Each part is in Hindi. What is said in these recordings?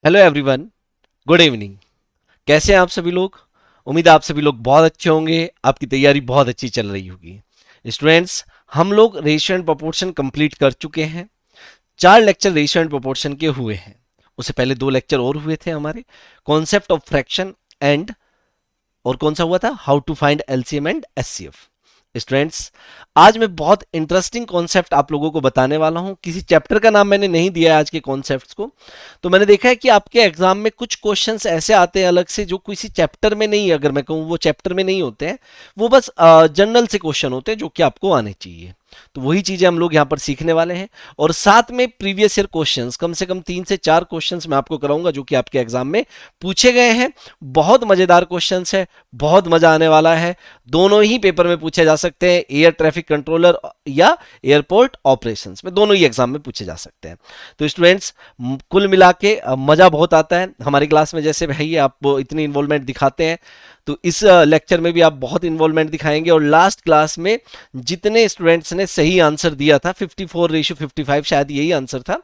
Hello everyone, good evening. कैसे हैं आप सभी लोग? उम्मीद है आप सभी लोग बहुत अच्छे होंगे, आपकी तैयारी बहुत अच्छी चल रही होगी। स्टूडेंट्स, हम लोग रेशियो एंड प्रोपोर्शन कंप्लीट कर चुके हैं। 4 लेक्चर रेशियो एंड प्रोपोर्शन के हुए हैं। उससे पहले 2 लेक्चर और हुए थे हमारे, कॉन्सेप्ट ऑफ फ्रैक्शन एंड, और कौन सा हुआ था, how to find LCM and HCF. Students, आज मैं बहुत इंटरेस्टिंग कॉन्सेप्ट आप लोगों को बताने वाला हूं। किसी चैप्टर का नाम मैंने नहीं दिया है आज के कॉन्सेप्ट्स को। तो मैंने देखा है कि आपके एग्जाम में कुछ क्वेश्चंस ऐसे आते हैं अलग से, जो किसी चैप्टर में नहीं, अगर मैं कहूँ वो चैप्टर में नहीं होते हैं। वो बस जनरल से क्वेश्चन होते हैं जो कि आपको आने चाहिए। तो वही चीजें हम लोग यहाँ पर सीखने वाले हैं। और साथ में प्रीवियस ईयर क्वेश्चंस, कम से कम 3 से 4 क्वेश्चंस मैं आपको कराऊंगा जो कि आपके एग्जाम में पूछे गए हैं। बहुत मजेदार क्वेश्चंस है, बहुत मजा आने वाला है। दोनों ही पेपर में पूछे जा सकते हैं, एयर ट्रैफिक कंट्रोलर या एयरपोर्ट ऑपरेशंस में, दोनों ही एग्जाम में पूछे जा सकते हैं। तो स्टूडेंट्स, कुल मिला के मजा बहुत आता है हमारी क्लास में। जैसे भाई आप इतनी इन्वॉल्वमेंट दिखाते हैं, तो इस लेक्चर में भी आप बहुत इन्वॉल्वमेंट दिखाएंगे। और लास्ट क्लास में जितने स्टूडेंट्स ने सही आंसर दिया था, 54:55 शायद यही आंसर था,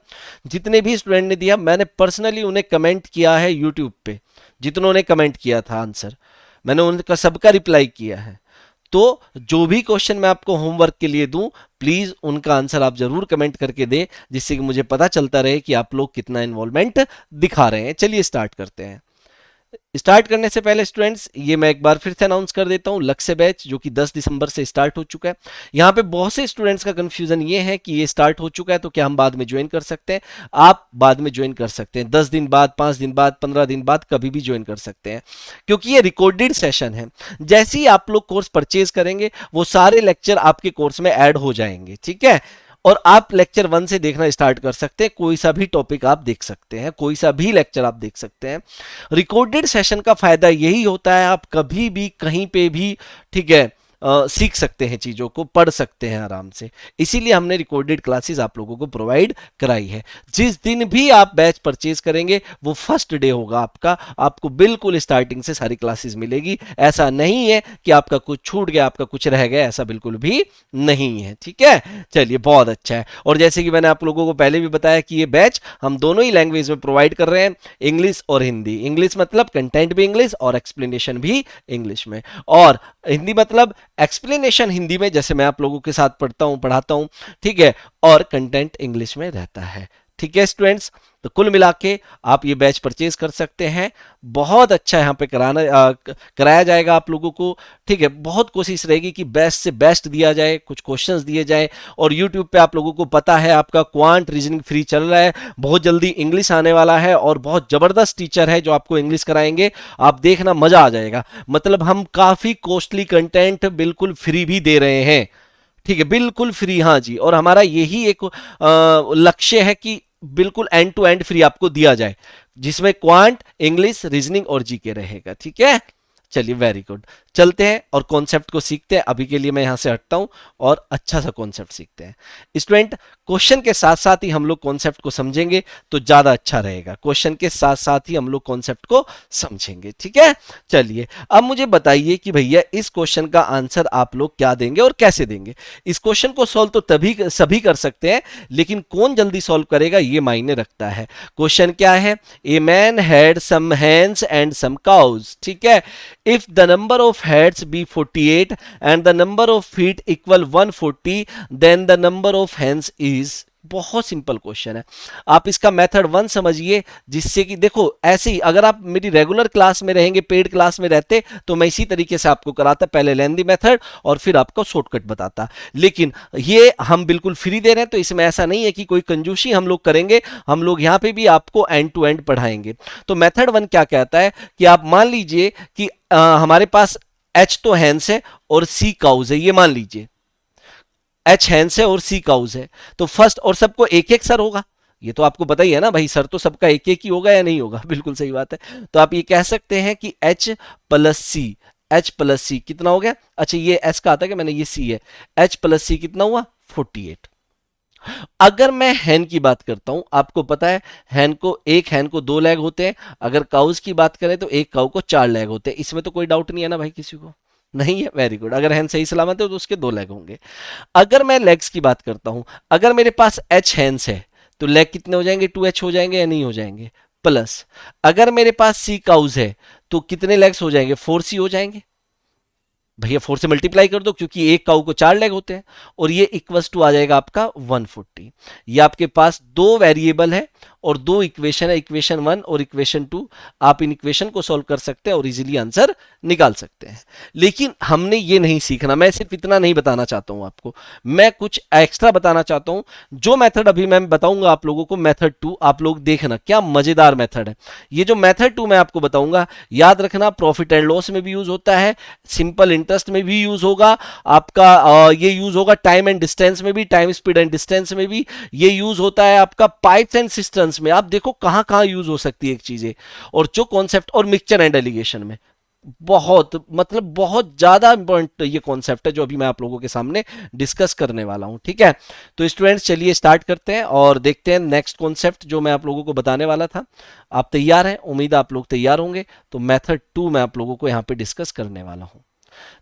जितने भी स्टूडेंट ने दिया, मैंने पर्सनली उन्हें कमेंट किया है यूट्यूब पे। जितनों ने कमेंट किया था आंसर, मैंने उनका सबका रिप्लाई किया है। तो जो भी क्वेश्चन मैं आपको होमवर्क के लिए दूं, प्लीज उनका आंसर आप जरूर कमेंट करके दें, जिससे कि मुझे पता चलता रहे कि आप लोग कितना इन्वॉल्वमेंट दिखा रहे हैं। चलिए स्टार्ट करते हैं। स्टार्ट करने से पहले स्टूडेंट्स, ये मैं एक बार फिर से अनाउंस कर देता हूं, लक्ष्य बैच जो कि 10 दिसंबर से स्टार्ट हो चुका है। यहाँ पे बहुत से स्टूडेंट्स का कंफ्यूजन ये है कि ये स्टार्ट हो चुका है तो क्या हम बाद में ज्वाइन कर सकते हैं? आप बाद में ज्वाइन कर सकते हैं, 10 दिन बाद, 5 दिन बाद, 15 दिन बाद, कभी भी ज्वाइन कर सकते हैं, क्योंकि ये रिकॉर्डेड सेशन है। जैसे ही आप लोग कोर्स परचेज करेंगे, वो सारे लेक्चर आपके कोर्स में ऐड हो जाएंगे, ठीक है। और आप लेक्चर 1 से देखना स्टार्ट कर सकते हैं, कोई सा भी टॉपिक आप देख सकते हैं, कोई सा भी लेक्चर आप देख सकते हैं। रिकॉर्डेड सेशन का फायदा यही होता है, आप कभी भी कहीं पे भी, ठीक है, सीख सकते हैं, चीजों को पढ़ सकते हैं आराम से। इसीलिए हमने रिकॉर्डेड क्लासेस आप लोगों को प्रोवाइड कराई है। जिस दिन भी आप बैच परचेज करेंगे, वो फर्स्ट डे होगा आपका, आपको बिल्कुल स्टार्टिंग से सारी क्लासेस मिलेगी। ऐसा नहीं है कि आपका कुछ छूट गया, आपका कुछ रह गया, ऐसा बिल्कुल भी नहीं है, ठीक है। चलिए, बहुत अच्छा है। और जैसे कि मैंने आप लोगों को पहले भी बताया कि ये बैच हम दोनों ही लैंग्वेज में प्रोवाइड कर रहे हैं, इंग्लिश और हिंदी। इंग्लिश मतलब कंटेंट भी इंग्लिश और एक्सप्लेनेशन भी इंग्लिश में, और हिंदी मतलब एक्सप्लेनेशन हिंदी में, जैसे मैं आप लोगों के साथ पढ़ता हूं, पढ़ाता हूं, ठीक है, और कंटेंट इंग्लिश में रहता है। ठीक है स्टूडेंट्स, तो कुल मिला के आप ये बैच परचेज कर सकते हैं। बहुत अच्छा यहाँ पे कराया जाएगा आप लोगों को, ठीक है। बहुत कोशिश रहेगी कि बेस्ट से बेस्ट दिया जाए, कुछ क्वेश्चंस दिए जाए। और यूट्यूब पे आप लोगों को पता है, आपका क्वांट रीजनिंग फ्री चल रहा है, बहुत जल्दी इंग्लिश आने वाला है, और बहुत जबरदस्त टीचर है जो आपको इंग्लिश कराएंगे। आप देखना, मजा आ जाएगा। मतलब हम काफी कॉस्टली कंटेंट बिल्कुल फ्री भी दे रहे हैं, ठीक है, बिल्कुल फ्री। हाँ जी, और हमारा यही एक लक्ष्य है कि बिल्कुल एंड टू एंड फ्री आपको दिया जाए, जिसमें क्वांट, इंग्लिश, रीजनिंग और जीके रहेगा, ठीक है। चलिए, वेरी गुड। चलते हैं और कॉन्सेप्ट को सीखते हैं। अभी के लिए मैं यहां से हटता हूं और अच्छा सा कॉन्सेप्ट सीखते हैं। स्टूडेंट, क्वेश्चन के साथ साथ ही हम लोग कॉन्सेप्ट को समझेंगे तो ज्यादा अच्छा रहेगा। क्वेश्चन के साथ साथ ही हम लोग कॉन्सेप्ट को समझेंगे, ठीक है। चलिए, अब मुझे बताइए कि भैया इस क्वेश्चन का आंसर आप लोग क्या देंगे और कैसे देंगे। इस क्वेश्चन को सॉल्व तो तभी सभी कर सकते हैं, लेकिन कौन जल्दी सॉल्व करेगा ये मायने रखता है। क्वेश्चन क्या है? A man had some hens and some cows, ठीक है। If the number of heads be 48 and the number of feet equal 140, then the number of hens is, बहुत सिंपल क्वेश्चन है। आप इसका मेथड 1 समझिए, जिससे कि देखो, ऐसे ही अगर आप मेरी रेगुलर क्लास में रहेंगे, पेड क्लास में रहते, तो मैं इसी तरीके से आपको कराता, पहले लेंदी मेथड और फिर आपको शॉर्टकट बताता। लेकिन ये हम बिल्कुल फ्री दे रहे हैं, तो इसमें ऐसा नहीं है कि कोई कंजूसी हम लोग करेंगे। हम लोग यहाँ पे भी आपको एंड टू एंड पढ़ाएंगे। तो मेथड 1 क्या कहता है कि आप मान लीजिए कि हमारे पास एच तो हैंस है और सी काउज है, ये मान लीजिए एच हैंस है और सी काउज है। तो फर्स्ट, और सबको एक एक सर होगा, ये तो आपको पता ही है ना भाई, सर तो सबका एक एक ही होगा या नहीं होगा, बिल्कुल सही बात है। तो आप ये कह सकते हैं कि एच प्लस सी, एच प्लस सी कितना हो गया? अच्छा, ये एच का आता है कि मैंने, ये सी है, एच प्लस सी कितना हुआ? 48। अगर मैं हैन की बात करता हूं, आपको पता है एक हैन को 2 लेग होते हैं। अगर काउज की बात करें तो एक काउ को 4 लेग होते हैं। इसमें तो कोई डाउट नहीं है ना भाई किसी को? नहीं है, वेरी गुड। अगर हैन सही सलामत है तो उसके 2 लेग होंगे। अगर मैं लेग्स की बात करता हूं, अगर मेरे पास एच हैंस है, तो लेग कितने हो जाएंगे? 2H हो जाएंगे या नहीं हो जाएंगे? प्लस अगर मेरे पास सी काउज है तो कितने लेग्स हो जाएंगे, 4C हो जाएंगे। भैया 4 से मल्टीप्लाई कर दो क्योंकि एक काऊ को 4 लेग होते हैं, और ये इक्वल्स टू आ जाएगा आपका 140। ये आपके पास दो वेरिएबल है और दो इक्वेशन है, इक्वेशन 1 और इक्वेशन 2। आप इन इक्वेशन को सॉल्व कर सकते हैं और इजीली आंसर निकाल सकते हैं। लेकिन हमने ये नहीं सीखना, मैं सिर्फ इतना नहीं बताना चाहता हूं आपको, मैं कुछ एक्स्ट्रा बताना चाहता हूं। जो मेथड अभी मैं बताऊंगा आप लोगों को, मेथड 2, आप लोग देखना क्या मजेदार मेथड है। ये जो मेथड 2 मैं आपको बताऊंगा, याद रखना प्रॉफिट एंड लॉस में भी यूज होता है, सिंपल इंटरेस्ट में भी यूज होगा आपका, ये यूज होगा टाइम एंड डिस्टेंस में भी, टाइम स्पीड एंड डिस्टेंस में भी ये यूज होता है आपका, पाइप्स एंड सिस्टम्स में। आप देखो कहां कहां यूज हो सकती है एक चीजें, और जो कॉन्सेप्ट, और मिक्सचर एंड एलिगेशन में बहुत, मतलब बहुत ज्यादा इंपॉर्टेंट ये कॉन्सेप्ट है जो अभी मैं आप लोगों के सामने डिस्कस करने वाला हूं। ठीक है, तो स्टूडेंट्स चलिए स्टार्ट करते हैं और देखते हैं नेक्स्ट कॉन्सेप्ट जो मैं आप लोगों को बताने वाला था। आप तैयार हैं? उम्मीद आप लोग तैयार होंगे। तो मेथड 2 मैं आप लोगों को यहां पे डिस्कस करने वाला हूं।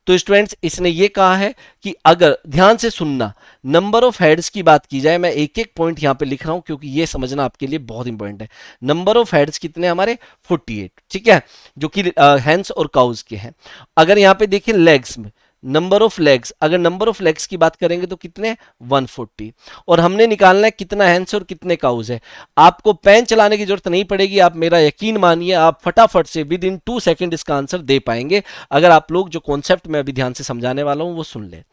तो स्टूडेंट्स इसने ये कहा है कि अगर ध्यान से सुनना, नंबर ऑफ हेड्स की बात की जाए, मैं एक एक पॉइंट यहां पे लिख रहा हूं क्योंकि ये समझना आपके लिए बहुत इंपॉर्टेंट है। नंबर ऑफ हेड्स कितने हमारे 48, ठीक है, जो कि हैंड्स और काउज के हैं। अगर यहां पे देखिए लेग्स में, नंबर ऑफ लेग्स, अगर नंबर ऑफ लेग्स की बात करेंगे तो कितने 140, और हमने निकालना है कितना हैंड्स और कितने काउज है। आपको पेन चलाने की जरूरत नहीं पड़ेगी, आप मेरा यकीन मानिए, आप फटाफट से विद इन 2 सेकंड इसका आंसर दे पाएंगे अगर आप लोग जो कॉन्सेप्ट मैं अभी ध्यान से समझाने वाला हूं वो सुन लें।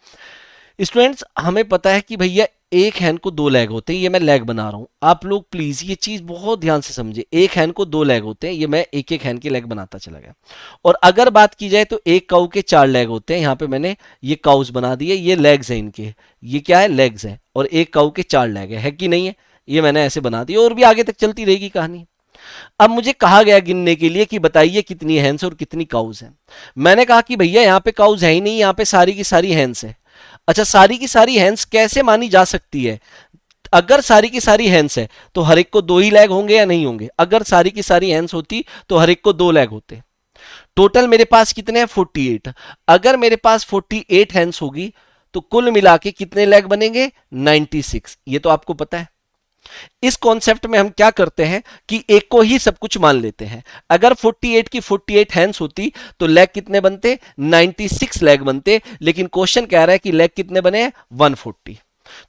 स्टूडेंट्स हमें पता है कि भैया एक हैंड को 2 लेग होते हैं, ये मैं लेग बना रहा हूं, आप लोग प्लीज ये चीज बहुत ध्यान से समझे। एक हैंड को 2 लेग होते हैं, ये मैं एक एक हैंड के लेग बनाता चला गया। और अगर बात की जाए तो एक काऊ के 4 लेग होते हैं, यहां पे मैंने ये काउज बना दिए, ये लेग्स हैं इनके, ये क्या है लेग्स है, और एक काऊ के 4 लेग है कि नहीं है, ये मैंने ऐसे बना दिया, और भी आगे तक चलती रहेगी कहानी। अब मुझे कहा गया गिनने के लिए कि बताइए कितनी हैंड्स और कितनी काउज है। मैंने कहा कि भैया यहां पे काउज है ही नहीं, यहां पे सारी की सारी हैंड्स है। अच्छा, सारी की सारी हैंड्स कैसे मानी जा सकती है? अगर सारी की सारी हैंड्स है तो हर एक को 2 ही लेग होंगे या नहीं होंगे? अगर सारी की सारी हैंड्स होती तो हर एक को 2 लेग होते। टोटल मेरे पास कितने हैं 48। अगर मेरे पास 48 हैंड्स होगी तो कुल मिला के कितने लेग बनेंगे 96। ये तो आपको पता है। इस कॉन्सेप्ट में हम क्या करते हैं कि एक को ही सब कुछ मान लेते हैं। अगर 48 की 48 हैंड्स होती तो लेग कितने बनते 96 लेग बनते, लेकिन क्वेश्चन कह रहा है कि लेग कितने बने 140।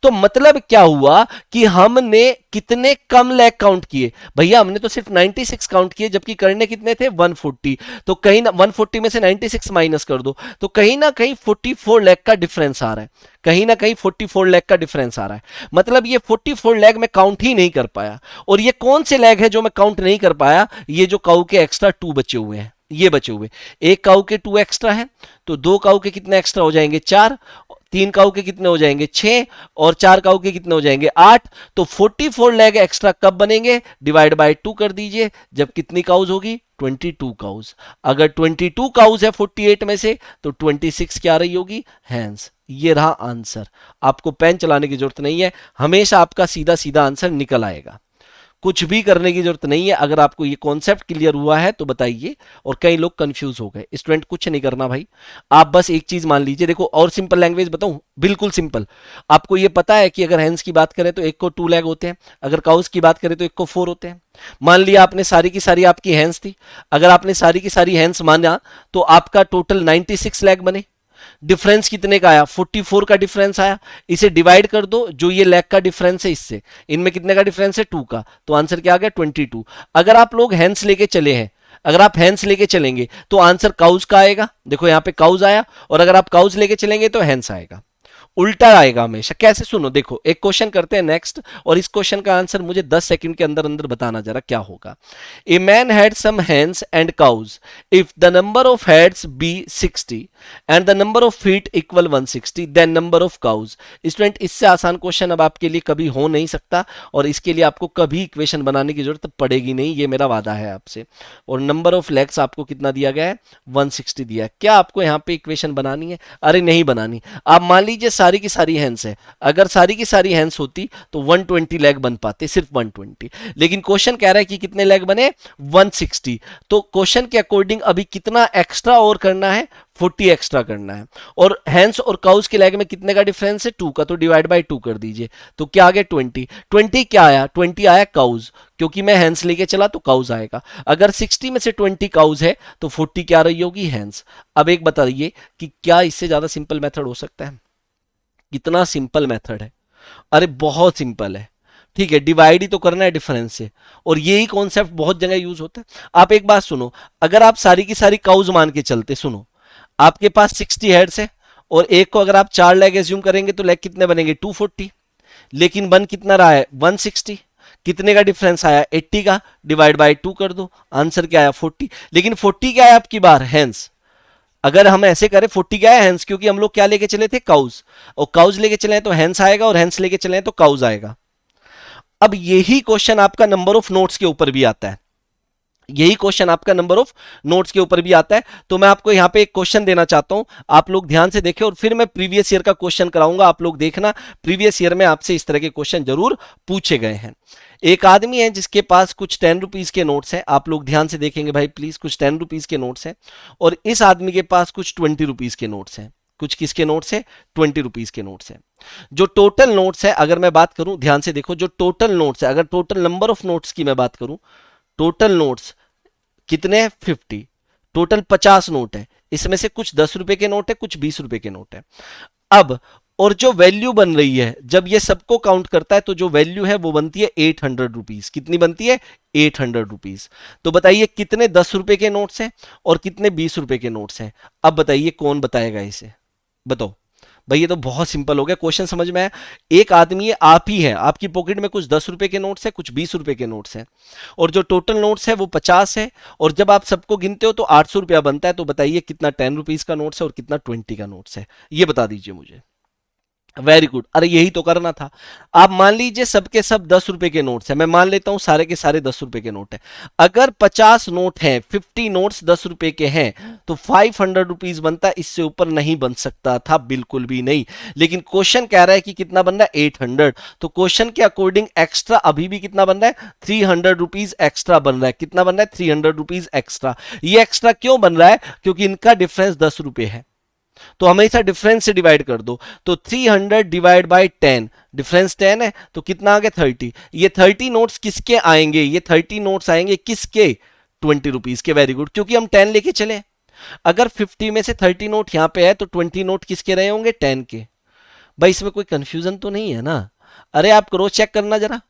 तो मतलब क्या हुआ कि हमने कितने कम लेग काउंट किए भैया, हमने तो सिर्फ 96 काउंट किए जबकि करने कितने थे 140। तो कहीं ना 140 में से 96 माइनस कर दो तो कहीं ना कहीं 44 लेग का डिफरेंस आ रहा है, कहीं ना कहीं 44 लेग का डिफरेंस आ रहा है। मतलब ये 44 लेग में काउंट ही नहीं कर पाया। और ये कौन से लेग है जो मैं काउंट नहीं कर पाया? ये जो काऊ के एक्स्ट्रा 2 बचे हुए हैं, ये बचे हुए। एक काऊ के 2 एक्स्ट्रा है तो 2 काऊ के कितने एक्स्ट्रा हो जाएंगे 4, 3 काऊ के कितने हो जाएंगे 6, और 4 काऊ के कितने हो जाएंगे 8। तो 44 लेग एक्स्ट्रा कब बनेंगे? डिवाइड बाय 2 कर दीजिए, जब कितनी काउज होगी 22 काउज। अगर 22 काउज है 48 में से तो 26 क्या रही होगी हैंड्स। ये रहा आंसर। आपको पेन चलाने की जरूरत नहीं है, हमेशा आपका सीधा सीधा आंसर निकल आएगा, कुछ भी करने की जरूरत नहीं है। अगर आपको ये कॉन्सेप्ट क्लियर हुआ है तो बताइए। और कई लोग कंफ्यूज हो गए। स्टूडेंट कुछ नहीं करना भाई, आप बस एक चीज मान लीजिए। देखो और सिंपल लैंग्वेज बताऊं, बिल्कुल सिंपल। आपको ये पता है कि अगर हैंड्स की बात करें तो एक को 2 लेग होते हैं, अगर काउस की बात करें तो एक को 4 होते हैं। मान लिया आपने सारी की सारी आपकी हैंड्स थी, अगर आपने सारी की सारी हैंड्स माना तो आपका टोटल 96 लेग बने। डिफरेंस कितने का आया 44 का डिफरेंस आया। इसे डिवाइड कर दो, जो ये लेग का डिफरेंस है इससे, इनमें कितने का डिफरेंस है 2 का, तो आंसर क्या आ गया 22। अगर आप लोग हैंड्स लेके चले हैं, अगर आप हैंड्स लेके चलेंगे तो आंसर काउज का आएगा। देखो यहां पे काउज आया, और अगर आप काउज लेके चलेंगे तो हैंड्स आएगा, उल्टा आएगा हमेशा। कैसे? सुनो, देखो एक क्वेश्चन करते हैं नेक्स्ट, और इस क्वेश्चन का आंसर मुझे 10 सेकंड के अंदर अंदर बताना जरा क्या होगा। A man had some hands and cows, if the number of heads be 60 and the number of feet equal 160, then number of cows. Student इससे आसान क्वेश्चन अब आपके लिए कभी हो नहीं सकता, और इसके लिए आपको कभी इक्वेशन बनाने की जरूरत पड़ेगी नहीं, ये मेरा वादा है आपसे। और नंबर ऑफ लेग्स आपको कितना दिया गया है 160 दिया है। क्या आपको यहाँ पे इक्वेशन बनानी है? अरे नहीं बनानी। आप मान लीजिए सारी की सारी हैंड्स है, अगर सारी की सारी हैंड्स होती तो 120 लेग बन पाते, सिर्फ 120, लेकिन क्वेश्चन कह रहा है कि कितने लेग बने, 160। तो क्वेश्चन के अकॉर्डिंग अभी कितना एक्स्ट्रा और करना है, 40 एक्स्ट्रा करना है। और हैंड्स और काउस के लेग में कितने का डिफरेंस है, 2 का, तो डिवाइड बाय 2 कर दीजिए, तो क्या आ गया 20। 20 क्या आया, 20 आया काउस, क्योंकि मैं हैंड्स लेके चला तो काउस आएगा। अगर 60 में से 20 काउस है तो 40 क्या रही होगी, हैंड्स। अब एक बताइए कि क्या इससे ज्यादा सिंपल मेथड हो सकता है, कितना सिंपल मेथड है, अरे बहुत सिंपल है। ठीक है, डिवाइड ही तो करना है डिफरेंस से, और यही कॉन्सेप्ट बहुत जगह यूज होता है। आप एक बात सुनो, अगर आप सारी की सारी काउज मान के चलते, सुनो, आपके पास 60 हेड्स है और एक को अगर आप 4 लेग एज्यूम करेंगे तो लेग कितने बनेंगे, 240, लेकिन बन कितना रहा है, 160। कितने का डिफरेंस आया, 80 का, डिवाइड बाय 2 कर दो, आंसर क्या आया, 40। लेकिन 40 क्या है आपकी बार, हैंस। अगर हम ऐसे करें 40 क्या है, हैंस, क्योंकि हम लोग क्या लेके चले थे, काउज, और काउज लेके चले तो हैंस आएगा, और हैंस लेके चले तो काउज आएगा। अब यही क्वेश्चन आपका नंबर ऑफ नोट्स के ऊपर भी आता है, यही क्वेश्चन आपका नंबर ऑफ नोट्स के ऊपर भी आता है। तो मैं आपको यहां पे एक क्वेश्चन देना चाहता हूं, आप लोग ध्यान से देखें, और फिर मैं प्रीवियस ईयर का क्वेश्चन कराऊंगा, आप लोग देखना, प्रीवियस ईयर में आपसे इस तरह के क्वेश्चन जरूर पूछे गए हैं। एक आदमी है जिसके पास कुछ 10 रुपीज के नोट्स हैं, आप लोग ध्यान से देखेंगे भाई प्लीज, कुछ 10 रुपीज के नोट्स हैं, और इस आदमी के पास कुछ 20 रुपीज के नोट्स हैं। कुछ किसके नोट्स है, 20 रुपीज के नोट्स हैं। जो टोटल नोट्स है, अगर मैं बात करूं, ध्यान से देखो, जो टोटल नोट्स है, अगर टोटल नंबर ऑफ नोट्स की मैं बात करूं, टोटल नोट्स कितने हैं, 50, टोटल 50 नोट है, इसमें से कुछ 10 रुपए के नोट है, कुछ 20 रुपए के नोट है। अब और जो वैल्यू बन रही है, जब ये सबको काउंट करता है तो जो वैल्यू है वो बनती है 800 रुपीज। कितनी बनती है, 800 रुपीज। तो बताइए कितने 10 रुपए के नोट्स हैं और कितने 20 रुपए के नोट्स हैं। अब बताइए कौन बताएगा इसे, बताओ भाई, ये तो बहुत सिंपल हो गया, क्वेश्चन समझ में आया। एक आदमी है, आप ही है, आपकी पॉकेट में कुछ 10 रुपए के नोट्स है, कुछ 20 रुपए के नोट्स हैं, और जो टोटल नोट्स है वो 50 है, और जब आप सबको गिनते हो तो 800 रुपया बनता है। तो बताइए कितना 10 रुपीज का नोट्स है और कितना 20 का नोट्स है, ये बता दीजिए मुझे। वेरी गुड, अरे यही तो करना था। आप मान लीजिए सबके सब 10 रुपए के नोट्स है, मैं मान लेता हूं सारे के सारे 10 रुपए के नोट है। अगर 50 नोट हैं, 50 नोट्स 10 रुपए के हैं, तो 500 रुपीज बनता है, इससे ऊपर नहीं बन सकता था, बिल्कुल भी नहीं। लेकिन क्वेश्चन कह रहा है कि कितना बन रहा है, 800। तो क्वेश्चन के अकॉर्डिंग एक्स्ट्रा अभी भी कितना बन रहा है, 300 रुपीज एक्स्ट्रा बन रहा है। कितना बन रहा है, 300 रुपीज एक्स्ट्रा। ये एक्स्ट्रा क्यों बन रहा है, क्योंकि इनका डिफरेंस 10 रुपए है, तो हमेशा डिफरेंस से डिवाइड कर दो। तो 300 डिवाइड बाय 10, डिफरेंस 10 है, तो कितना आ गया, 30। ये 30 नोट्स किसके आएंगे, ये 30 नोट्स आएंगे किसके, 20 रुपीज के। वेरी गुड, क्योंकि हम 10 लेके चले। अगर 50 में से 30 नोट यहां पे है तो 20 नोट किसके रहे होंगे, 10 के। भाई इसमें कोई कंफ्यूजन तो नहीं है ना, अरे आप क्रॉस चेक करना जरा।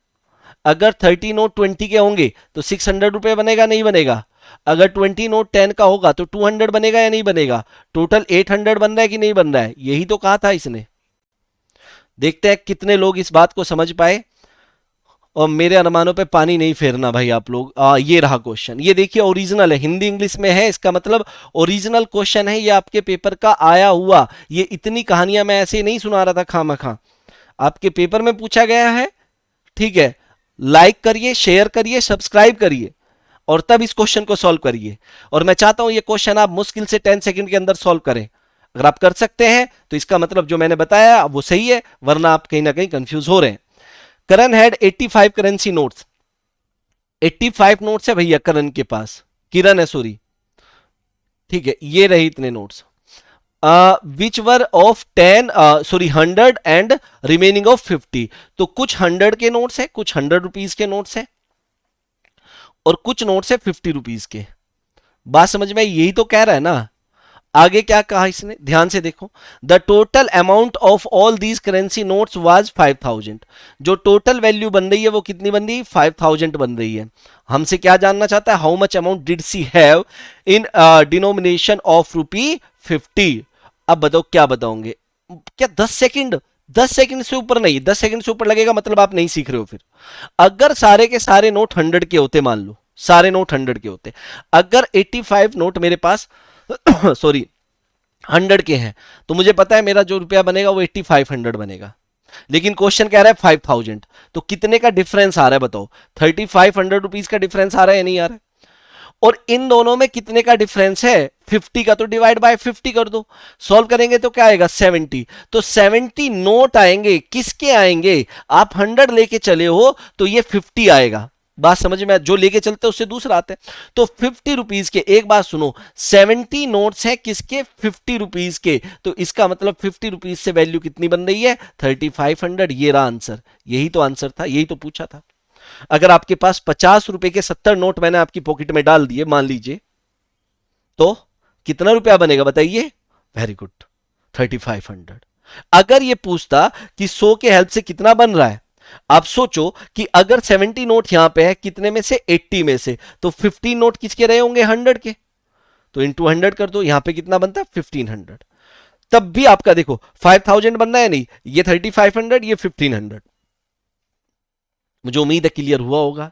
अगर 30 नोट 20 के होंगे तो 600 रुपए बनेगा, नहीं बनेगा। अगर 20 नोट 10 का होगा तो 200 बनेगा या नहीं बनेगा। टोटल 800 बन रहा है कि नहीं बन रहा है, यही तो कहा था इसने। देखते हैं कितने लोग इस बात को समझ पाए, और मेरे अनुमानों पे पानी नहीं फेरना भाई आप लोग। ये रहा क्वेश्चन, ये देखिए ओरिजिनल है, हिंदी इंग्लिश में है, इसका मतलब ओरिजिनल क्वेश्चन है, ये आपके पेपर का आया हुआ। ये इतनी कहानियां मैं ऐसे नहीं सुना रहा था खामखा, आपके पेपर में पूछा गया है। ठीक है, लाइक करिए, शेयर करिए, सब्सक्राइब करिए, और तब इस क्वेश्चन को सॉल्व करिए। और मैं चाहता हूं ये क्वेश्चन आप मुश्किल से 10 सेकंड के अंदर सॉल्व करें। अगर आप कर सकते हैं तो इसका मतलब जो मैंने बताया वो सही है, वरना आप कहीं ना कहीं कंफ्यूज हो रहे हैं। करण हैड 85 करेंसी नोट्स, 85 नोट्स है भैया करण के पास, किरण है सॉरी। ठीक है, ये रहे इतने notes, which were of 10 sorry 100 and remaining of 50। तो कुछ 100 के नोट्स है, कुछ 100 रुपीज के नोट्स है, और कुछ नोट्स है 50 रुपीज के। बात समझ में, यही तो कह रहा है ना। आगे क्या कहा इसने, ध्यान से देखो, the total amount of all these currency notes was 5000। जो टोटल वैल्यू बन रही है वो कितनी बन रही है, 5000 बन रही है। हमसे क्या जानना चाहता है, how much amount did she have in denomination of ₹50। अब बताओ क्या बताओगे, क्या 10 सेकंड, 10 सेकंड से ऊपर नहीं, 10 सेकंड से ऊपर लगेगा मतलब आप नहीं सीख रहे हो। फिर अगर सारे के सारे नोट 100 के होते, मान लो सारे नोट 100 के होते, अगर 85 नोट मेरे पास सॉरी 100 के हैं, तो मुझे पता है मेरा जो रुपया बनेगा वो 8500 बनेगा। लेकिन क्वेश्चन कह रहा है 5000, तो कितने का डिफरेंस आ रहा है बताओ, 3500 रुपीज का डिफरेंस आ रहा है या नहीं आ रहा है। और इन दोनों में कितने का डिफरेंस है 50 का, तो डिवाइड बाय 50 कर दो। सॉल्व करेंगे तो क्या आएगा 70। तो 70 नोट आएंगे, किसके आएंगे, आप 100 लेके चले हो तो ये 50 आएगा। बात समझ में, जो लेके चलते हैं उससे दूसरा आते हैं। तो 50 रुपीज के, एक बात सुनो, 70 नोट्स हैं किसके 50 रुपीज के, तो इसका मतलब 50 रुपीज से वैल्यू कितनी बन रही है 3500। ये रहा आंसर, यही तो आंसर था, यही तो पूछा था। अगर आपके पास 50 रुपए के 70 नोट मैंने आपकी पॉकेट में डाल दिए मान लीजिए, तो कितना रुपया बनेगा बताइए, वेरी गुड 3500। अगर ये पूछता कि 100 के हेल्प से कितना बन रहा है, आप सोचो कि अगर 70 नोट यहां पे है कितने में से 80 में से, तो 15 नोट किसके रहे होंगे 100 के, तो इंटू 100 कर दो, यहां पे कितना बनता है 1500। तब भी आपका देखो 5000 बनना है नहीं, ये 3500 ये 1500। मुझे उम्मीद है क्लियर हुआ होगा,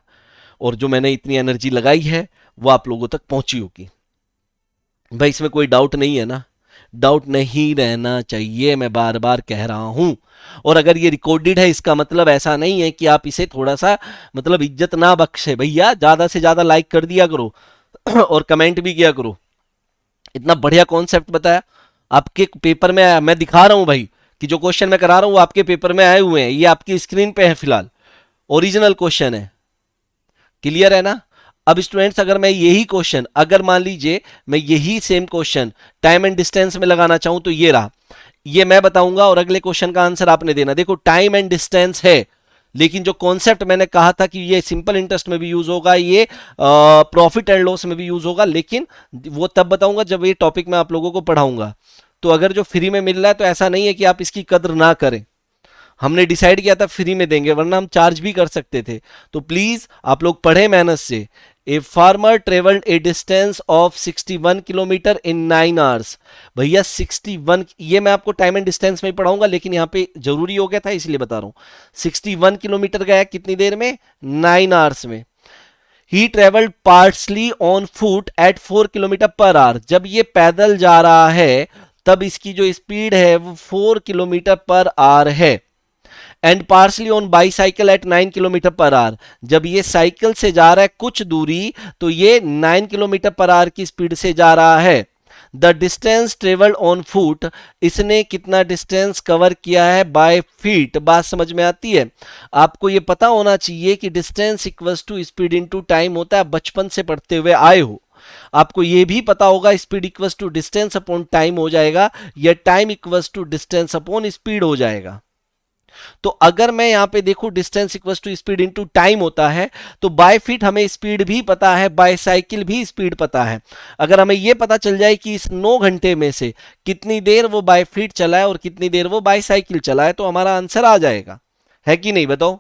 और जो मैंने इतनी एनर्जी लगाई है वो आप लोगों तक पहुंची होगी। भाई इसमें कोई डाउट नहीं है ना, डाउट नहीं रहना चाहिए, मैं बार बार कह रहा हूं। और अगर ये रिकॉर्डेड है इसका मतलब ऐसा नहीं है कि आप इसे थोड़ा सा मतलब इज्जत ना बख्शे, भैया ज्यादा से ज्यादा लाइक कर दिया करो और कमेंट भी किया करो। इतना बढ़िया कॉन्सेप्ट बताया, आपके पेपर में आया, मैं दिखा रहा हूं भाई कि जो क्वेश्चन मैं करा रहा हूं वो आपके पेपर में आए हुए हैं, ये आपकी स्क्रीन पे है फिलहाल, ओरिजिनल क्वेश्चन है। क्लियर है ना। अब स्टूडेंट्स अगर मैं यही क्वेश्चन, अगर मान लीजिए मैं यही same question time and distance में लगाना चाहूं, तो ये रहा, ये मैं बताऊंगा और अगले क्वेश्चन का आंसर आपने देना। देखो टाइम एंड डिस्टेंस है, लेकिन जो कॉन्सेप्ट मैंने कहा था कि ये सिंपल इंटरेस्ट में भी यूज होगा, ये प्रॉफिट एंड लॉस में भी यूज होगा, लेकिन वो तब बताऊंगा जब ये टॉपिक मैं आप लोगों को पढ़ाऊंगा। तो अगर जो फ्री में मिल रहा है तो ऐसा नहीं है कि आप इसकी कदर ना करें, हमने डिसाइड किया था फ्री में देंगे, वरना हम चार्ज भी कर सकते थे। तो प्लीज आप लोग पढ़े मेहनत से। A farmer travelled A distance of 61 kilometre in 9 hours. भैया 61, ये मैं आपको टाइम एंड डिस्टेंस में ही पढ़ाऊंगा, लेकिन यहां पे जरूरी हो गया था इसलिए बता रहा हूं। 61 किलोमीटर गया कितनी देर में 9 आवर्स में। He travelled partly on foot at 4 kilometre per hour. जब ये पैदल जा रहा है तब इसकी जो स्पीड है वो 4 किलोमीटर पर आवर है। And partly on bicycle at 9 kilometre per hour. जब ये साइकिल से जा रहा है कुछ दूरी, तो ये 9 किलोमीटर पर आवर की स्पीड से जा रहा है। The distance travelled on foot, इसने कितना डिस्टेंस कवर किया है बाय फीट। बात समझ में आती है। आपको ये पता होना चाहिए कि distance equals to speed into time होता है, बचपन से पढ़ते हुए आए हो। आपको यह भी पता होगा speed equals to distance upon time हो जाएगा, या time equals to distance upon speed हो जाएगा। तो अगर मैं यहां पे देखूं distance equals to speed into time होता है, तो बाय फीट हमें स्पीड भी पता है, बाय साइकिल भी स्पीड पता है। अगर हमें यह पता चल जाए कि इस 9 घंटे में से कितनी देर वो बाय फीट चला है और कितनी देर वो बाय साइकिल चला है, तो हमारा आंसर आ जाएगा, है कि नहीं बताओ।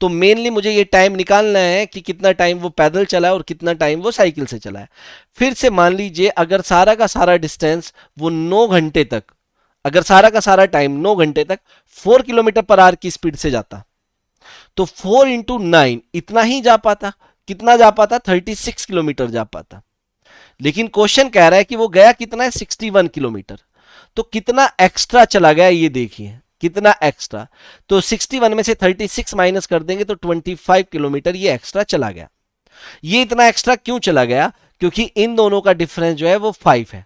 तो मेनली मुझे ये टाइम निकालना है कि कितना टाइम वो पैदल चला है और कितना टाइम वो साइकिल से चला है। फिर से मान लीजिए अगर सारा का सारा डिस्टेंस वो 9 घंटे तक, अगर सारा का सारा टाइम 9 घंटे तक 4 किलोमीटर पर आवर की स्पीड से जाता, तो 4 इंटू 9 इतना ही जा पाता। कितना जा पाता 36 किलोमीटर जा पाता। लेकिन क्वेश्चन कह रहा है कि वो गया कितना है 61 किलोमीटर। तो कितना एक्स्ट्रा चला गया ये देखिए, कितना एक्स्ट्रा। तो 61 में से 36 माइनस कर देंगे तो 25 किलोमीटर ये एक्स्ट्रा चला गया। ये इतना एक्स्ट्रा क्यों चला गया, क्योंकि इन दोनों का डिफरेंस जो है वो 5 है।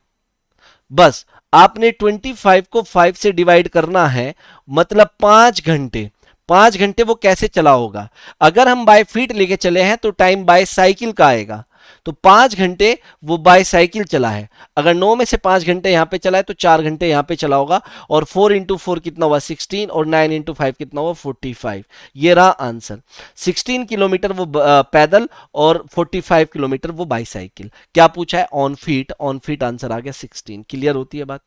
बस आपने 25 को 5 से डिवाइड करना है, मतलब 5 घंटे। 5 घंटे वो कैसे चला होगा, अगर हम बाय फीट लेके चले हैं तो टाइम बाय साइकिल का आएगा। तो 5 घंटे वो बाय साइकिल चला है। अगर 9 में से 5 घंटे यहां पे चला है तो 4 घंटे यहां पे चला होगा। और 4 इंटू 4 कितना हुआ 16, और 9 इंटू 5 कितना हुआ 45। ये रहा आंसर। 16 किलोमीटर वो पैदल और 45 किलोमीटर वो बाईसाइकिल। क्या पूछा है on feet, on feet answer आ गया 16। क्लियर होती है बात,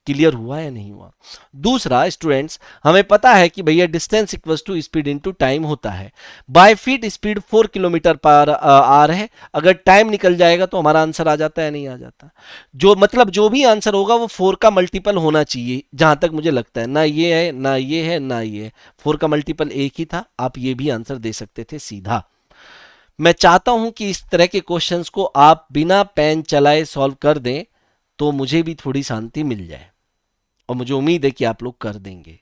क्लियर हुआ या नहीं हुआ। दूसरा स्टूडेंट्स, हमें पता है कि भैया distance equals to speed into time होता है। By feet speed 4 kilometre per hour है। अगर टाइम निकल जाएगा तो हमारा आंसर आ जाता है नहीं आ जाता। जो मतलब जो भी आंसर होगा वो 4 का मल्टीपल होना चाहिए, जहां तक मुझे लगता है। ना ये है ना ये है ना ये है, 4 का मल्टीपल एक ही था। आप ये भी आंसर दे सकते थे सीधा। मैं चाहता हूं कि इस तरह के क्वेश्चंस को आप बिना पेन चलाए सॉल्व कर दें, तो मुझे भी थोड़ी शांति मिल जाए, और मुझे उम्मीद है कि आप लोग कर देंगे।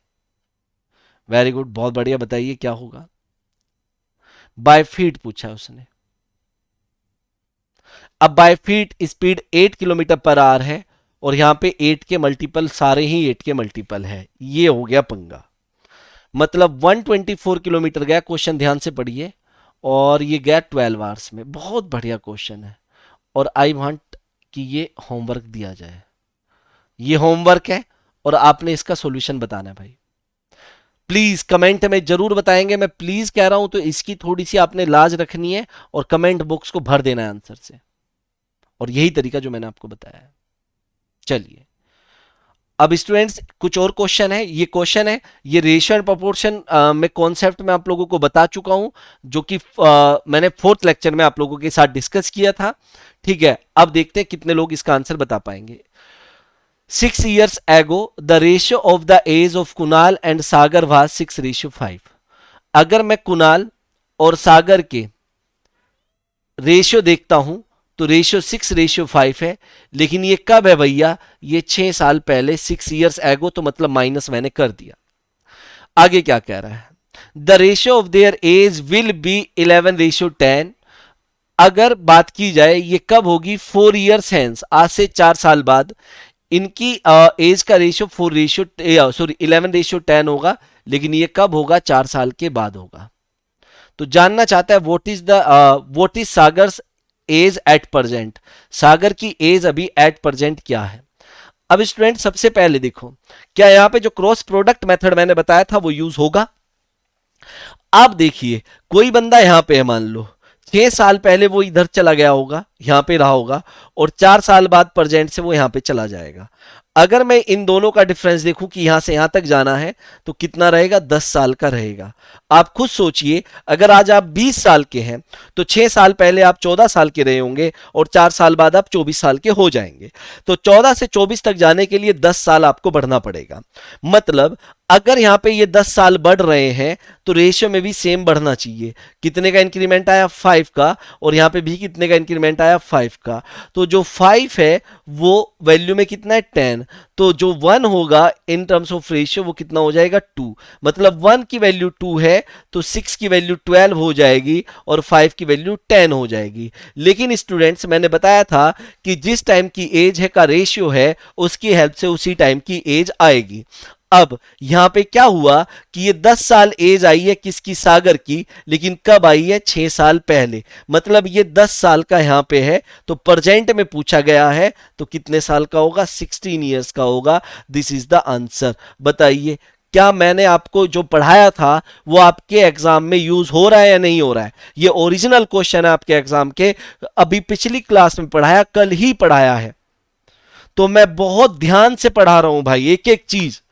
वेरी गुड, बहुत बढ़िया। बताइए क्या होगा। बाय फीट पूछा उसने, अब by feet speed 8 kilometre per hour है और यहां पे 8 के मल्टीपल सारे ही 8 के मल्टीपल है, ये हो गया पंगा। मतलब 124 किलोमीटर गया, क्वेश्चन ध्यान से पढ़िए, और ये गया 12 आवर्स में। बहुत बढ़िया क्वेश्चन है और आई वांट कि ये होमवर्क दिया जाए। ये होमवर्क है और आपने इसका सॉल्यूशन बताना है भाई। प्लीज कमेंट में जरूर बताएंगे, मैं प्लीज कह रहा हूं, तो इसकी थोड़ी सी आपने लाज रखनी है और कमेंट बॉक्स को भर देना है आंसर से, और यही तरीका जो मैंने आपको बताया है। चलिए अब स्टूडेंट्स कुछ और क्वेश्चन है, ये क्वेश्चन है, ये रेशियो एंड प्रोपोर्शन में कॉन्सेप्ट में आप लोगों को बता चुका हूं, जो कि मैंने 4th लेक्चर में आप लोगों के साथ डिस्कस किया था। ठीक है, अब देखते हैं कितने लोग इसका आंसर बता पाएंगे। 6 years ago the ratio of the age of Kunal and Sagar was 6:5। अगर मैं कुणाल और सागर के रेशियो देखता हूं तो रेशियो 6:5 है, लेकिन ये कब है भैया, ये 6 साल पहले, 6 years ago, तो मतलब माइनस मैंने कर दिया। आगे क्या कह रहा है, the ratio of their age will be 11:10। अगर बात की जाए ये कब होगी, 4 years हैंस, आज से 4 साल बाद इनकी एज का रेशियो 11:10 होगा, लेकिन ये कब होगा, 4 साल के बाद होगा। तो जानना चाहता है what is Sagar's age at present, Sagar की एज अभी एट प्रेजेंट क्या है। अब स्टूडेंट सबसे पहले देखो, क्या यहां पे जो क्रॉस प्रोडक्ट मेथड मैंने बताया था वो यूज होगा। आप देखिए कोई बंदा यहां पे है, मान लो 6 साल पहले वो इधर चला गया होगा, यहां पे रहा होगा, और 4 साल बाद प्रेजेंट से वो यहां पे चला जाएगा। अगर मैं इन दोनों का डिफरेंस देखूं कि यहां से यहां तक जाना है तो कितना रहेगा, 10 साल का रहेगा। आप खुद सोचिए, अगर आज आप 20 साल के हैं तो 6 साल पहले आप 14 साल के रहे होंगे और 4 साल बाद आप 24 साल के हो जाएंगे, तो 14 से 24 तक जाने के लिए 10 साल आपको बढ़ना पड़ेगा। मतलब अगर यहां पे ये 10 साल बढ़ रहे हैं तो रेशियो में भी सेम बढ़ना चाहिए। कितने का इंक्रीमेंट आया, 5 का, और यहां पे भी कितने का इंक्रीमेंट आया, 5 का। तो जो 5 है वो वैल्यू में कितना है, 10। तो जो 1 होगा इन टर्म्स ऑफ रेशियो वो कितना हो जाएगा, 2। मतलब 1 की वैल्यू 2 है तो 6 की वैल्यू 12 हो जाएगी और 5 की वैल्यू 10 हो जाएगी। लेकिन स्टूडेंट्स मैंने बताया था कि जिस टाइम की एज है का रेशियो है उसकी हेल्प से उसी टाइम की एज आएगी। अब यहां पे क्या हुआ कि ये 10 साल एज आई है किसकी, सागर की, लेकिन कब आई है, 6 साल पहले। मतलब ये 10 साल का यहां पे है, तो प्रेजेंट में पूछा गया है तो कितने साल का होगा, 16 इयर्स का होगा। This is the answer. बताइए क्या मैंने आपको जो पढ़ाया था वो आपके एग्जाम में यूज हो रहा है या नहीं हो रहा है। ये ओरिजिनल क्वेश्चन है आपके एग्जाम के, अभी पिछली क्लास में पढ़ाया, कल ही पढ़ाया है, तो मैं बहुत ध्यान से पढ़ा रहा हूं भाई, एक एक चीज।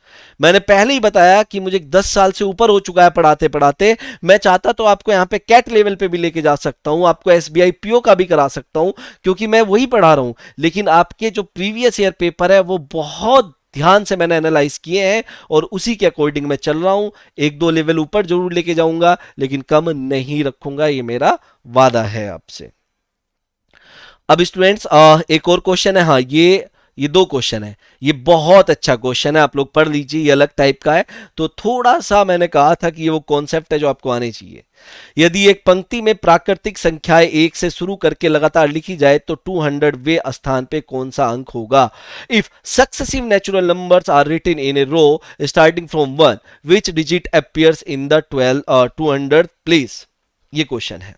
मैंने पहले ही बताया कि मुझे 10 साल से ऊपर हो चुका है पढ़ाते पढ़ाते। मैं चाहता तो आपको यहां पे कैट लेवल पे भी लेके जा सकता हूं, आपको एसबीआई पीओ का भी करा सकता हूं, क्योंकि मैं वही पढ़ा रहा हूं। लेकिन आपके जो प्रीवियस ईयर पेपर है वो बहुत ध्यान से मैंने एनालाइज किए हैं और उसी के अकॉर्डिंग मैं चल रहा हूं। 1-2 लेवल ऊपर जरूर लेके जाऊंगा, लेकिन कम नहीं रखूंगा, ये मेरा वादा है आपसे। अब स्टूडेंट्स एक और क्वेश्चन है, हाँ ये 2 क्वेश्चन है, ये बहुत अच्छा क्वेश्चन है, आप लोग पढ़ लीजिए, ये अलग टाइप का है। तो थोड़ा सा मैंने कहा था कि ये वो कॉन्सेप्ट है जो आपको आने चाहिए। यदि एक पंक्ति में प्राकृतिक संख्याएं 1 से शुरू करके लगातार लिखी जाए तो 200वें स्थान पे कौन सा अंक होगा। If successive natural numbers are written in a row starting from 1, which digit appears in the 200 place. ये क्वेश्चन है,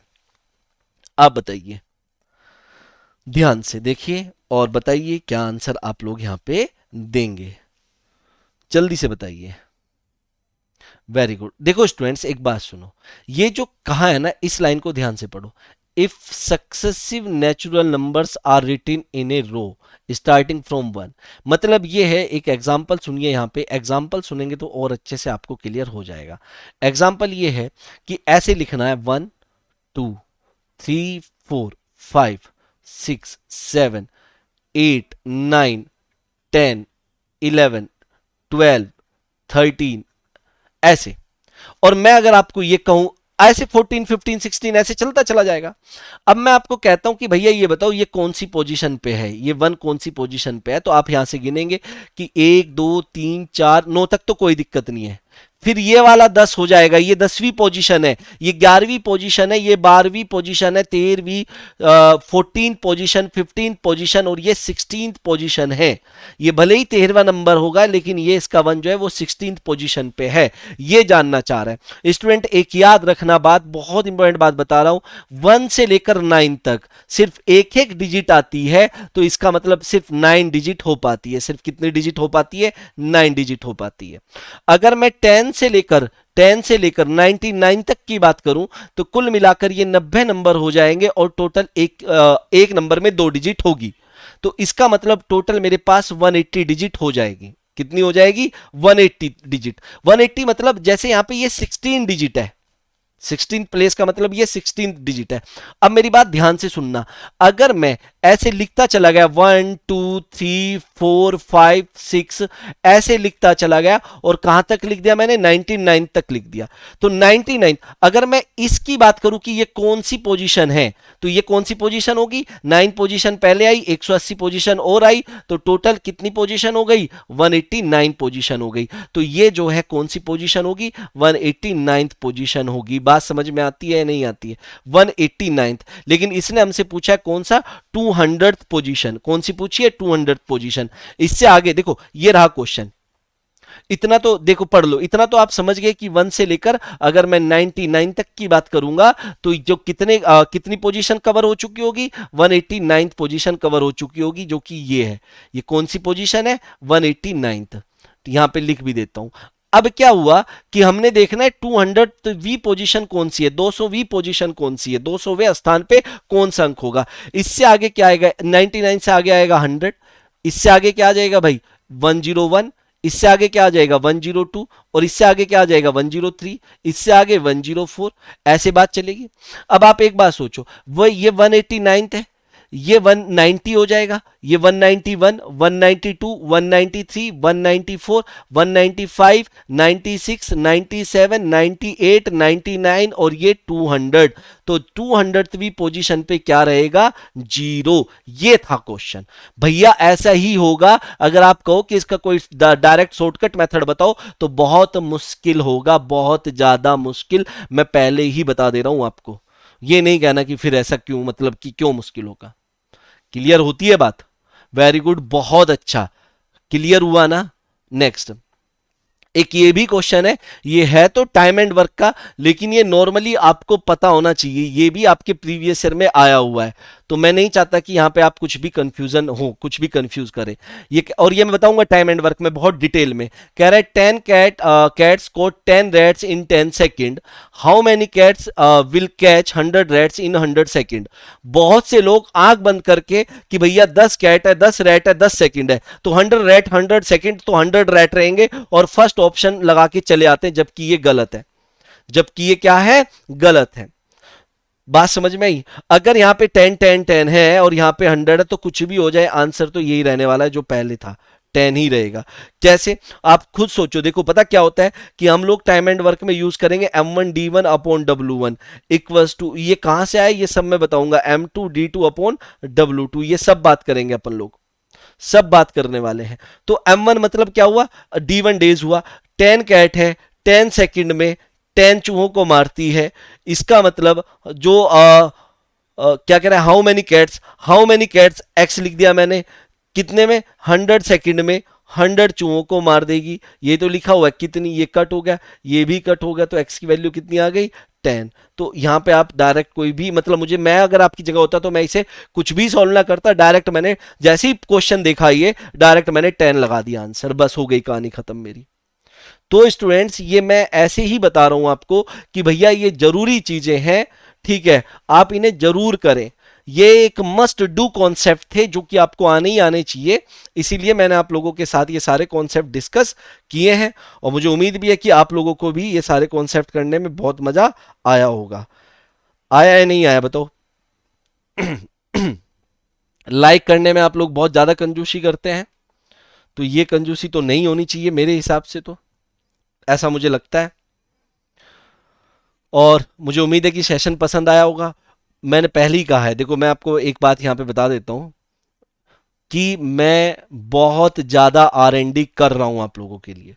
आप बताइए, ध्यान से देखिए और बताइए क्या आंसर आप लोग यहां पे देंगे, जल्दी से बताइए। Very good. देखो स्टूडेंट्स एक बात सुनो, ये जो कहा है ना, इस लाइन को ध्यान से पढ़ो। If successive natural numbers are written in a row starting from 1, मतलब ये है, एक एग्जाम्पल सुनिए, यहां पे एग्जाम्पल सुनेंगे तो और अच्छे से आपको क्लियर हो जाएगा। एग्जाम्पल ये है कि ऐसे लिखना है 1 2 3 4 5 6 7 8 9 10 11 12 13 ऐसे। और मैं अगर आपको ये कहूं ऐसे 14 15 16 ऐसे चलता चला जाएगा। अब मैं आपको कहता हूं कि भैया ये बताओ ये कौन सी पोजीशन पे है, ये 1 कौन सी पोजीशन पे है, तो आप यहां से गिनेंगे कि 1 2 3 4 9 तक तो कोई दिक्कत नहीं है। फिर ये वाला 10 हो जाएगा, ये 10वीं पोजीशन है, ये 11वीं पोजीशन है, ये 12वीं पोजीशन है, 13वीं 14 पोजीशन, 15 पोजीशन और ये 16 पोजीशन है। ये भले ही 13वां नंबर होगा लेकिन ये इसका वन जो है वो 16 पोजीशन पे है, ये जानना चाह रहा है स्टूडेंट। एक याद रखना बात, बहुत इंपॉर्टेंट बात बता रहा हूं, 1 से लेकर 9 तक सिर्फ एक एक डिजिट आती है, तो इसका मतलब सिर्फ 9 डिजिट हो पाती है। सिर्फ कितनी डिजिट हो पाती है? 9 डिजिट हो पाती है। अगर मैं 10 से लेकर 99 तक की बात करूं तो कुल मिलाकर ये 90 नंबर हो जाएंगे और टोटल एक नंबर में 2 डिजिट होगी। तो इसका मतलब टोटल मेरे पास 180 डिजिट हो जाएगी। कितनी हो जाएगी? 180 डिजिट। 180 मतलब जैसे यहां पे ये 16 डिजिट है, 16 प्लेस का मतलब ये 16 डिजिट है। अब मेरी बात ध्यान से सुनना, अगर मैं ऐसे लिखता चला गया 1 2 3 4 5 6 ऐसे लिखता चला गया और कहां तक लिख दिया मैंने? 99 तक लिख दिया। तो 99 अगर मैं इसकी बात करूं कि ये कौन सी पोजीशन है, तो ये कौन सी पोजीशन होगी? 9 पोजीशन पहले आई, 180 पोजीशन और आई, तो टोटल कितनी पोजीशन हो गई? 189 पोजीशन हो गई। तो ये जो है कौन सी पोजीशन होगी? 189 पोजीशन होगी। बात समझ में आती है या नहीं आती है? 189th। लेकिन इसने हमसे पूछा है कौन सा? 200th position. कौन सी पूछी है? 200th position. इससे आगे देखो, ये रहा क्वेश्चन। इतना तो देखो पढ़ लो, इतना तो आप समझ गए कि 1 से लेकर अगर मैं 99 तक की बात करूंगा तो जो कितनी पोजीशन कवर हो चुकी होगी? 189th पोजीशन कवर हो चुकी होगी, जो कि ये है। ये कौन सी पोजीशन है? 189th। यहां पे लिख भी देता हूं। अब क्या हुआ कि हमने देखना है 200वीं पोजीशन कौन सी है, 200वीं पोजीशन कौन सी है, 200वें स्थान पे कौन सा अंक होगा। इससे आगे क्या आएगा? 99 से आगे आएगा 100। इससे आगे क्या आ जाएगा भाई? 101। इससे आगे क्या आ जाएगा? 102। और इससे आगे क्या आ जाएगा? 103। इससे आगे 104। ऐसे बात चलेगी। अब आप एक बात सोचो, वह ये 189 है, ये 190 हो जाएगा, ये 191, 192, 193, 194, 195, 96, 97, 98, 99 और ये 200। तो 200वीं पोजीशन पे क्या रहेगा? 0। ये था क्वेश्चन भैया। ऐसा ही होगा अगर आप कहो कि इसका कोई डायरेक्ट शॉर्टकट मेथड बताओ तो बहुत मुश्किल होगा, बहुत ज्यादा मुश्किल। मैं पहले ही बता दे रहा हूं आपको, ये नहीं कहना कि फिर ऐसा क्यों, मतलब कि क्यों मुश्किल होगा। क्लियर होती है बात? वेरी गुड, बहुत अच्छा, क्लियर हुआ ना। नेक्स्ट एक ये भी क्वेश्चन है, ये है तो टाइम एंड वर्क का, लेकिन ये नॉर्मली आपको पता होना चाहिए, ये भी आपके प्रीवियस ईयर में आया हुआ है। तो मैं नहीं चाहता कि यहां पे आप कुछ भी कंफ्यूजन हो, कुछ भी कंफ्यूज करें। ये और ये मैं बताऊंगा टाइम एंड वर्क में बहुत डिटेल में। कह रहा है 10 cats caught 10 rats in 10 second, how many cats will catch 100 rats in 100 second. बहुत से लोग आंख बंद करके कि भैया 10 कैट है, 10 रैट है, 10 सेकेंड है, तो 100 रैट 100 सेकेंड, तो 100 रैट रहेंगे और फर्स्ट ऑप्शन लगा के चले आते हैं, जबकि ये गलत है। जबकि ये क्या है? गलत है। बात समझ में आई? अगर यहां पे 10 10 10 है और यहां पे 100 है तो कुछ भी हो जाए, आंसर तो यही रहने वाला है जो पहले था, 10 ही रहेगा। कैसे? आप खुद सोचो। देखो पता क्या होता है कि हम लोग टाइम एंड वर्क में यूज करेंगे M1D1 upon W1 equals to, ये कहां से आए ये सब मैं बताऊंगा, M2D2 अपॉन W2, ये सब बात करेंगे अपन लोग, सब बात करने वाले हैं। तो M1 मतलब क्या हुआ? D1 डेज हुआ। 10 कैट है, 10 सेकंड में 10 चूहों को मारती है। इसका मतलब जो क्या कह रहा है? हाउ मेनी कैट्स एक्स लिख दिया मैंने, कितने में? 100 सेकंड में 100 चूहों को मार देगी। ये तो लिखा हुआ है कितनी, ये कट हो गया, ये भी कट हो गया, तो एक्स की वैल्यू कितनी आ गई? 10। तो यहां पे आप डायरेक्ट कोई भी, मतलब मैं अगर आपकी जगह होता तो मैं इसे कुछ भी सॉल्व ना करता, डायरेक्ट मैंने जैसे ही क्वेश्चन देखा ये डायरेक्ट मैंने 10 लगा दिया आंसर, बस हो गई कहानी खत्म मेरी। तो स्टूडेंट्स ये मैं ऐसे ही बता रहा हूं आपको कि भैया ये जरूरी चीजें हैं, ठीक है, आप इन्हें जरूर करें। ये एक मस्ट डू कॉन्सेप्ट थे जो कि आपको आने ही आने चाहिए, इसीलिए मैंने आप लोगों के साथ ये सारे कॉन्सेप्ट डिस्कस किए हैं और मुझे उम्मीद भी है कि आप लोगों को भी ये सारे कॉन्सेप्ट करने में बहुत मजा आया होगा। आया या नहीं आया बताओ? लाइक करने में आप लोग बहुत ज्यादा कंजूसी करते हैं, तो ये कंजूसी तो नहीं होनी चाहिए मेरे हिसाब से, तो ऐसा मुझे लगता है। और मुझे उम्मीद है कि सेशन पसंद आया होगा। मैंने पहले ही कहा है, देखो मैं आपको एक बात यहां पे बता देता हूं कि मैं बहुत ज्यादा R&D कर रहा हूं आप लोगों के लिए।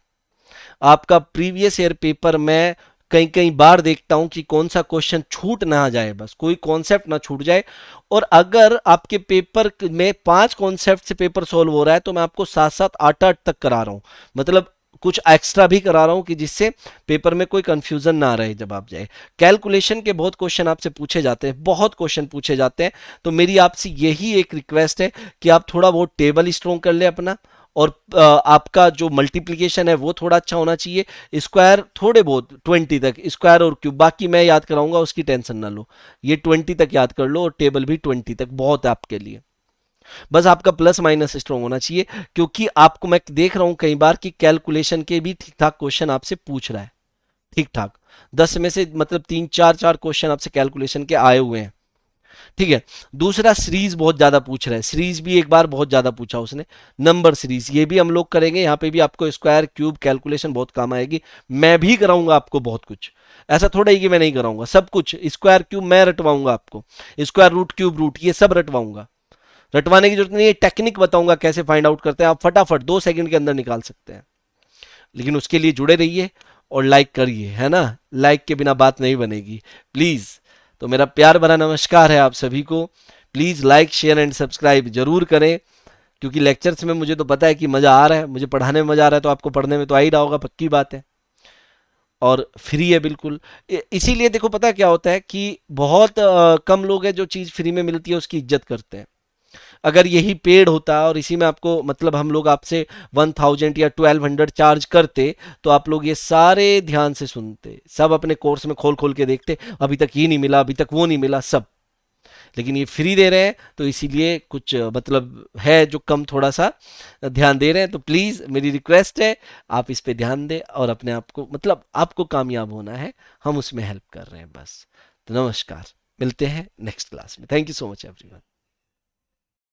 आपका प्रीवियस ईयर पेपर मैं कई कई बार देखता हूं कि कौन सा क्वेश्चन छूट ना जाए, बस कोई कॉन्सेप्ट ना छूट जाए। और अगर आपके पेपर में 5 कॉन्सेप्ट से पेपर सॉल्व हो रहा है तो मैं आपको 7-7 8-8 तक करा रहा हूं, मतलब कुछ एक्स्ट्रा भी करा रहा हूं कि जिससे पेपर में कोई कंफ्यूजन ना रहे जब आप जाए। कैलकुलेशन के बहुत क्वेश्चन आपसे पूछे जाते हैं, बहुत क्वेश्चन पूछे जाते हैं, तो मेरी आपसे यही एक रिक्वेस्ट है कि आप थोड़ा बहुत टेबल स्ट्रॉन्ग कर ले अपना, और आपका जो मल्टीप्लीकेशन है वो थोड़ा अच्छा होना चाहिए, स्क्वायर थोड़े बहुत 20 तक, स्क्वायर और क्यूब बाकी मैं याद कराऊंगा, उसकी टेंशन ना लो, ये 20 तक याद कर लो और टेबल भी 20 तक बहुत है आपके लिए। बस आपका प्लस माइनस स्ट्रॉन्ग होना चाहिए, क्योंकि आपको मैं देख रहा हूं कई बार कि कैलकुलेशन के भी ठीक ठाक क्वेश्चन आपसे पूछ रहा है, ठीक ठाक 10 में से मतलब 3 4 क्वेश्चन आपसे कैलकुलेशन के आए हुए हैं, ठीक है। दूसरा सीरीज बहुत ज्यादा पूछ रहा है, सीरीज भी एक बार बहुत ज्यादा पूछा उसने, नंबर सीरीज ये भी हम लोग करेंगे, यहाँ पे भी आपको स्क्वायर क्यूब कैलकुलेशन बहुत काम आएगी, मैं भी कराऊंगा आपको बहुत कुछ, ऐसा थोड़ा ही कि मैं नहीं कराऊंगा, सब कुछ स्क्वायर क्यूब मैं रटवाऊंगा आपको, स्क्वायर रूट क्यूब रूट ये सब रटवाऊंगा, रटवाने की जरूरत नहीं है, टेक्निक बताऊंगा कैसे फाइंड आउट करते हैं, आप फटाफट 2 सेकंड के अंदर निकाल सकते हैं। लेकिन उसके लिए जुड़े रहिए और लाइक करिए, है ना, लाइक के बिना बात नहीं बनेगी, प्लीज। तो मेरा प्यार भरा नमस्कार है आप सभी को, please like share and subscribe जरूर करें, क्योंकि लेक्चर्स में मुझे तो पता है कि मजा आ रहा है, मुझे पढ़ाने में मजा आ रहा है, तो आपको पढ़ने में तो आ ही रहा होगा, पक्की बात है। और फ्री है बिल्कुल, इसीलिए देखो पता क्या होता है कि बहुत कम लोग हैं जो चीज़ फ्री में मिलती है उसकी इज्जत करते हैं। अगर यही पेड होता और इसी में आपको मतलब हम लोग आपसे 1000 या 1200 चार्ज करते, तो आप लोग ये सारे ध्यान से सुनते, सब अपने कोर्स में खोल खोल के देखते, अभी तक ये नहीं मिला, अभी तक वो नहीं मिला, सब। लेकिन ये फ्री दे रहे हैं तो इसीलिए कुछ मतलब है जो कम थोड़ा सा ध्यान दे रहे हैं, तो प्लीज़ मेरी रिक्वेस्ट है आप इस पे ध्यान दें, और अपने आप को मतलब आपको कामयाब होना है, हम उसमें हेल्प कर रहे हैं बस। तो नमस्कार, मिलते हैं नेक्स्ट क्लास में, thank you so much everyone.